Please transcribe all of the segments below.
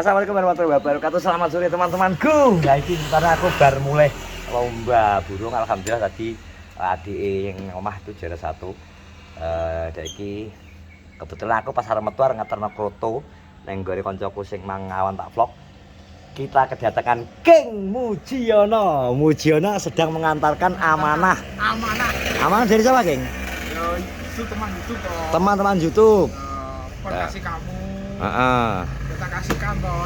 assalamualaikum warahmatullahi wabarakatuh. Selamat sore teman-temanku. Nah ini karena aku bar mulai lomba burung. Alhamdulillah tadi adik yang omah itu juara 1. Iki kebetulan aku pas arep metu arep ngeterno kroto neng gore koncoku sing mangawan tak vlog. Kita kedatangan King Mujiono. Mujiono sedang mengantarkan amanah. Amanah dari siapa, King? Ya, itu teman YouTube toh. Teman-teman YouTube. Kasih kamu. Heeh. Kita kasihkan toh.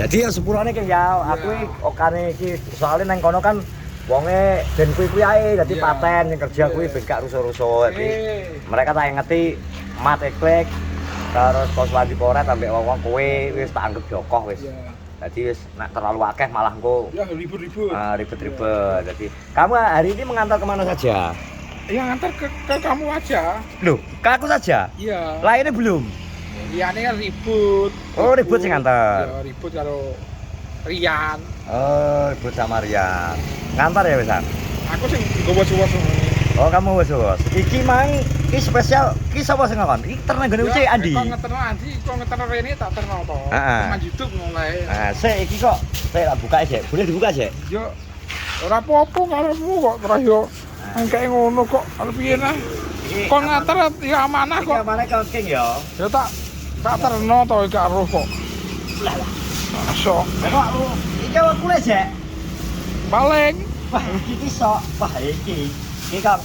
Jadi ya sepurane King ya. Aku okane iki soalnya neng kono kan wonge ben kuwi ae dadi paten sing kerja kuwi ben gak rusuh-rusuh. Jadi mereka tak ngerti mat eklek terus pos wadi koret ambek wong kowe wis tak anggap jokoh wis. Jadi wis nek terlalu akeh malah engko Ya ribut-ribut. Ribet-ribet. Jadi kamu hari ini mengantar kemana saja? Ya ngantar ke kamu aja. Loh, ke aku saja? Iya. Lainnya belum? Iya ini ribut. Oh, ribut sing ngantar. Ya ribut karo Rian. Oh, ribut sama Rian. Ngantar ya wisan? Aku sing gowo-gowo ngene. Oh, kamu wis bos. Iki mang iki spesial ki sapa sing ngakon? Iki terna gone uci Andi. Kok ngeterno Andi, kok ngeterno Rene tak terno to. Teman YouTube mulai. Sik iki kok saya tak buka aja. Boleh dibuka aja? Yo ora apa-apa karepmu kok terus yo engke ngono kok arep piye nah. Kok ngater ya amanah kok. Iki amanah kok King ya. Ya tak terno to iki karo kok. Lah. Masuk. Kok iki awak kule jek. Paling Wah, iki sok. Wah, iki. Iki kan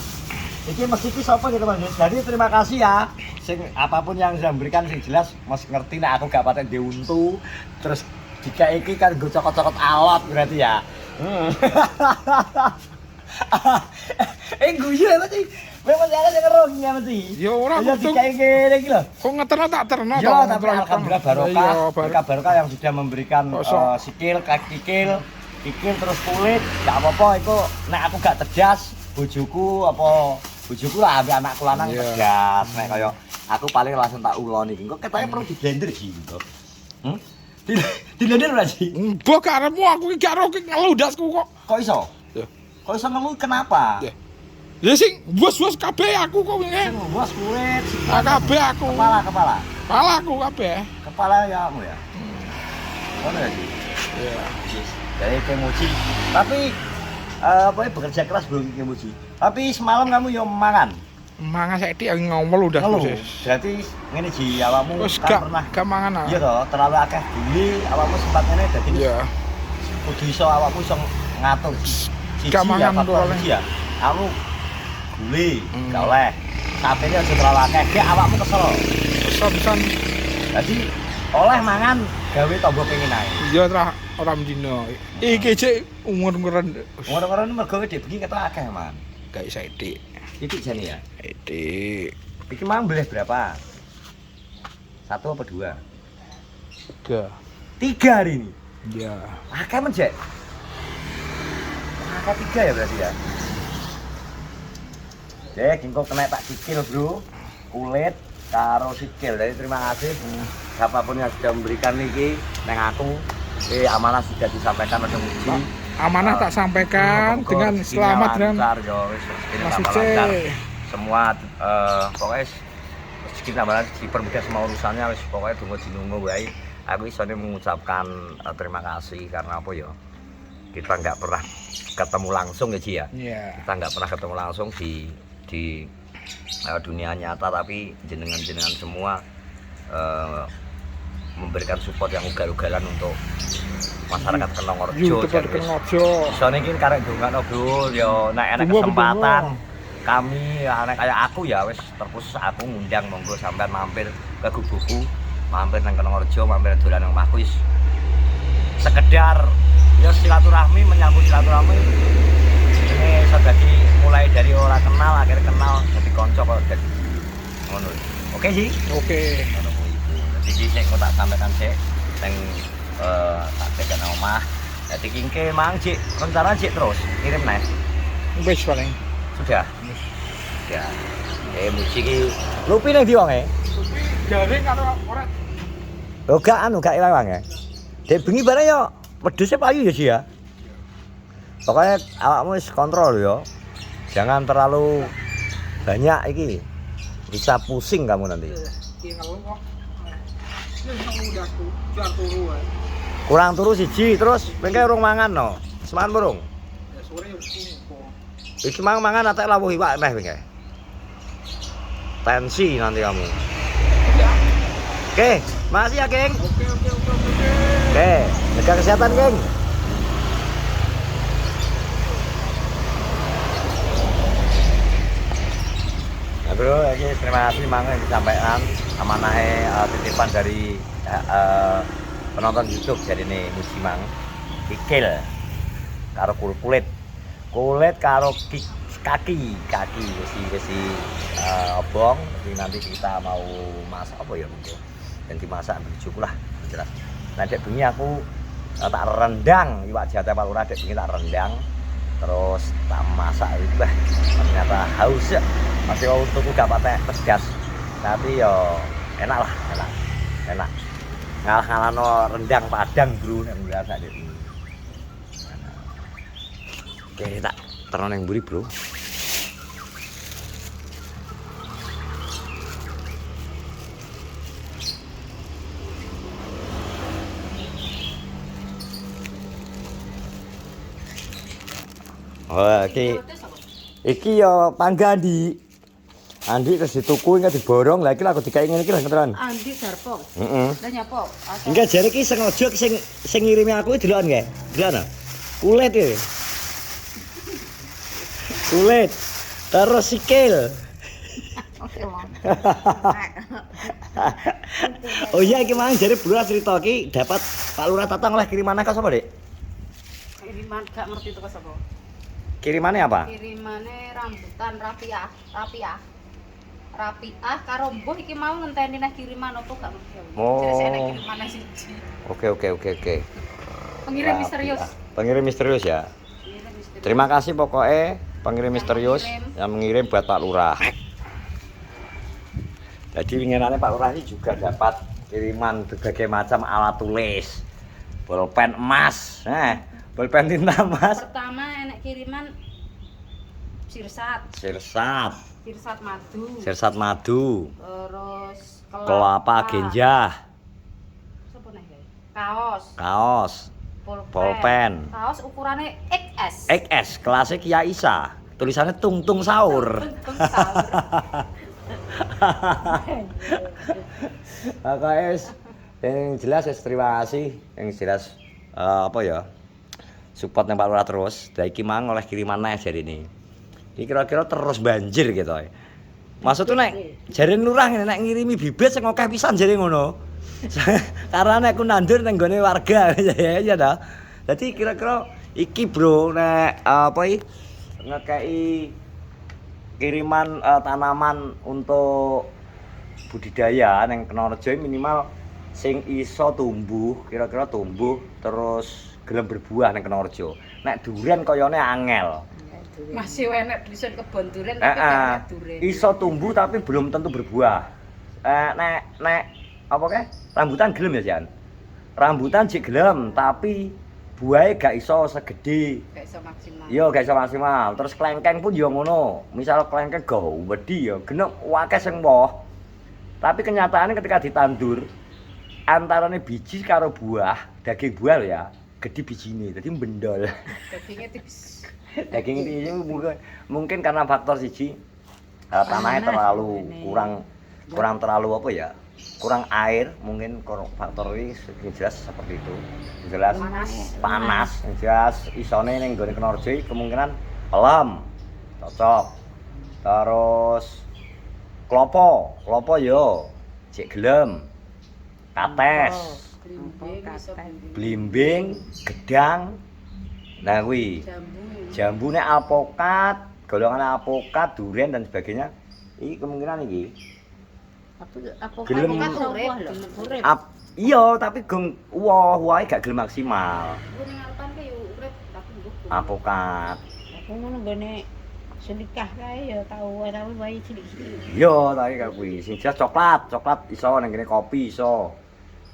iki mesti ki sapa gitu Mas. Jadi terima kasih ya. Sing apapun yang saya berikan sing jelas Mas ngerti nek aku gak patek diuntu. Terus jika iki kan gue cokot-cokot alot berarti ya. Guyu mesti. Memang ada sing ngerung ya mesti. ya ora Ya kudu. jika iki iki lho. Kok ngeterno tak terno to. Ya, tapi alhamdulillah barokah. Iya, Berkah barokah yang sudah memberikan sikil, kaki kikil terus kulit. Gak apa-apa iku nek aku gak tegas, bojoku lah ambek anakku lanang tegas. Nek kaya aku paling langsung tak uloni. Kok ketake perlu di blender gitu. Di blender ora sih? Mbok karepmu aku iki karo ngeludasku kok. Kok iso? Ya. Kok iso nemu kenapa? Ya. Ya sing bos-bos kabeh aku kok ngene. Bos kulit, Kabeh aku. kepala. Kepala aku kabeh. Kepala ya kamu ya. Ngono ya sih. Iya. Dari Kemuji. Tapi bekerja keras belum Kemuji. Tapi semalam kamu yo mangan. Mangan saiki ngomel udah Ngeluh. Berarti ngene Ji, awakmu Wis kan pernah gak mangan. iya toh, terlalu akeh buli, awakmu sempat ngene dadi Iya. kudu iso awakmu iso ngatur siji Gak mangan faktor oleh. siji ya. Kamu buli, gak oleh. Sapene aja terlalu akeh, gek awakmu kesel. Pesan Jadi oleh mangan gawe tombo pengen ae. iya ora mendino. Iki cek umur-umuran. Orang-orang mergo dhek bengi ketok akeh, Man. Gak saiki. Iki jane ya. Iki Iki mang boleh berapa? 1 apa 2? 3. 3 hari ini. Iya. Akeh men, Jek. Akeh 3 ya berarti ya. Jek, engko kena tak sikil, Bro. Kulit karo sikil. Jadi terima kasih siapapun yang sudah memberikan iki neng aku. Amanah sudah disampaikan oleh Muji. Amanah tak sampaikan dengan selamat dan Mas Uce. Semua pokoknya rezeki tambahan dipermudah semua urusannya wis pokoknya tunggu dinunggu wae. Aku isone mengucapkan terima kasih karena apa ya? Kita nggak pernah ketemu langsung ya Ji ya. Iya. Kita nggak pernah ketemu langsung di dunia nyata tapi jenengan-jenengan semua memberikan support yang ugal-ugalan untuk masyarakat Kenongorjo. Soalnya ini karek dongakno Bro, ya nek enek kesempatan kami anak kayak aku ya wis terkhusus aku ngundang monggo sampean mampir ke Gubuku, mampir nang Kenongorjo, mampir dolan nang omahku wis sekedar ya silaturahmi menyambut silaturahmi. Ini iso dadi mulai dari ora kenal akhirnya kenal dadi kanca kok dadi ngono. Oke sih? Oke. Jadi sing tak sampaikan sik sing tak tekan omah. Dadi kingke mang Cik, rencana Cik terus kirim nek. Wis paling. Sudah. Ya. Muji ki lupi ning ndi wonge? Garing karo ora. Oh gak gak ilang wange. Dek bengi bareng yo wedhuse payu ya Ji ya. Pokoknya awakmu wis kontrol ya. Jangan terlalu banyak iki. Bisa pusing kamu nanti. Kurang turu siji terus bengke urung mangan no. Semangan burung. Ya sore kok. Iki mangan atek lawuh iwak meh bengke. Tensi nanti kamu. Oke, makasih ya, Geng. Oke. Oke, jaga kesehatan, Geng. Nah, bro, ini terima kasih mangga yang disampaikan amanahnya titipan dari penonton YouTube. Jadi ini musimang kikil karo kulit karo kaki besi obong. Jadi nanti kita mau masak apa ya mungkin yang dimasak cukup lah jelas. Nah dek bengi aku tak rendang iwak jate palura, dek bengi tak rendang terus tak masak itu lah. Ternyata haus ya, masih untukku gak pakai pedas tapi yo enak lah, enak ngalah rendang Padang bro yang mulai sak dek. Oke tak terus yang buri bro. Oh, iki yo Panggandi. Andi terus dituku enggak diborong, lha iki aku dikai ngene iki lho keteran. Andi Darpo. Heeh. Lah nyapa? Enggak jare iki sengaja sing ngirimi aku delokan nggih. Delokan. Kulit iki. Kulit. Terus sikil. Oke, Mang. Oh iya iki mang jare Bro cerita iki dapat Pak Lurah Tatang oleh kirimannya ke sapa, Dik? Kiriman gak ngerti itu ke sapa. Kirimannya apa? Kirimane rambutan rapiah karo mbuh iki mau ngenteni neh kiriman opo gak ngerti. Oh. Jadi enek kirimane siji. Oke. Pengirim misterius. Pengirim misterius ya. Pengirim misterius. Terima kasih pokoknya pengirim misterius yang mengirim buat Pak Lurah. Jadi winginane Pak Lurah ini juga dapat kiriman berbagai macam alat tulis, bolpen emas, bolpen tinta emas. Pertama enek kiriman sirsat madu, terus kelapa genjah, sapa neh kaos, pulpen. Kaos ukurannya XS. XS kelasnya Kia Isa, tulisannya tung sahur. Guys, yang jelas terima kasih, yang jelas apa ya, support yang Pak Lurah terus. Dari Kimang oleh kirimannya jadi ini. Ini kira-kira terus banjir gitu. Maksud tuh nek jare Lurah nek ngirimi bibit sing akeh pisan jare ngono. Karena nek aku nandur nang gone warga ya ta. Jadi kira-kira iki bro nek apa iki ngekei kiriman tanaman untuk budidaya nang Kenorejo minimal sing iso tumbuh, kira-kira tumbuh terus gelem berbuah nang Kenorejo. Nek durian koyone angel. Masih enek dusun kebon durian tapi gak durian. Iso tumbuh tapi belum tentu berbuah. Nek apa kae? Rambutan gelem ya, Jan. Rambutan jek gelem tapi buahnya gak iso segede. Gak iso maksimal. Iya, gak iso maksimal. Terus klengkeng pun ya ngono. Misal klengkeng gawedi ya genep akeh sing woh. Tapi kenyataannya ketika ditandur antarane biji karo buah, daging buah lho ya, gede bijine. Dadi mbendol. Dagingnya tipis. Daging ini mungkin karena faktor siji tanahnya terlalu kurang terlalu apa ya, kurang air, mungkin faktor ini jelas seperti itu. Jelas panas, jelas isone ning gone Kenorejo kemungkinan pelem cocok. Terus klopo yo cek gelem, kates, blimbing, gedang. Nah kuwi jambu nek alpokat, golongan alpokat, durian dan sebagainya. Iki kemungkinan iki. Gelem urip. Iya, tapi gong wae gak gelem maksimal. Ning arepan ke yo urip tapi nggo. Alpokat. Aku ngono gone sedekah kae ya tau wae cilik-cilik. Iya, tapi kaya kuwi. Sing jelas coklat iso nang kene kopi iso.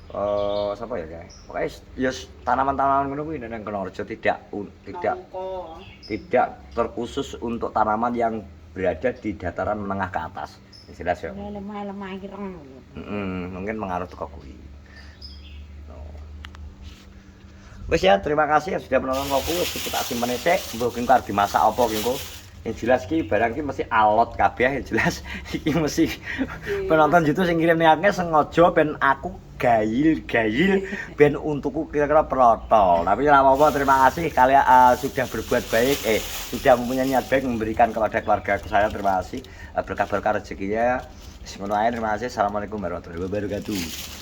Sapa ya guys? Pokoknya ya tanaman-tanaman ngono kuwi nang Kenorejo tidak terkhusus untuk tanaman yang berada di dataran menengah ke atas. Jelas ya. Lemah-lemah ireng. Mungkin mengaruh teko kuwi. Wis ya, terima kasih yang sudah menonton vlogku. Wis tak simpen sik, mbok ki arep dimasak apa ki engko. Yang jelas ki barang ki mesti alot kabeh, yang jelas iki mesti penonton YouTube sing ngirim akeh sengaja ben aku gayil ben untukku kira-kira protol. Tapi ora apa-apa, terima kasih kalian sudah berbuat baik, sudah mempunyai niat baik memberikan kepada keluarga saya. Terima kasih, berkah-berkah rezekinya. Semoga terima kasih. Assalamualaikum warahmatullahi wabarakatuh.